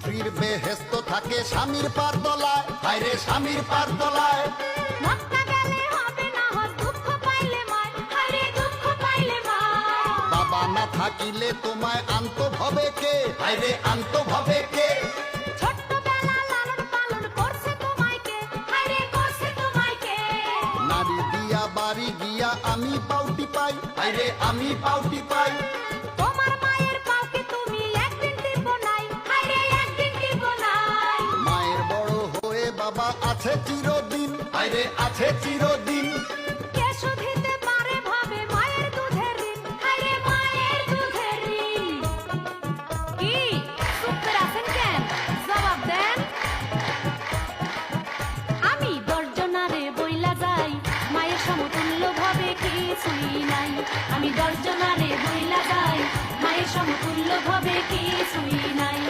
স্ত্রীর বেহেস্ত থাকে স্বামীর পার তলায়, হায়রে স্বামীর পার তলায়। মক্কা গেলে হবে না হজ, দুঃখ পাইলে মায়, হায়রে দুঃখ পাইলে মায়। বাবা না থাকিলে তোমায় আনতো ভবে কে, হায়রে আনতো ভবে কে। ছোট্টবেলা লালন পালন করছে তোমায় কে, হায়রে করছে তোমায় কে। নারী দিয়া বাড়ি গিয়া আমি পাউটি পাই, হায়রে আমি পাউটি পাই। তোমার মায়ের পাউকে তুমি একদিন টিপো নাই, হায়রে একদিন টিপো নাই। মায়ের বড় হয়ে বাবা আছে চিরদিন, হায়রে আছে চিরদিন।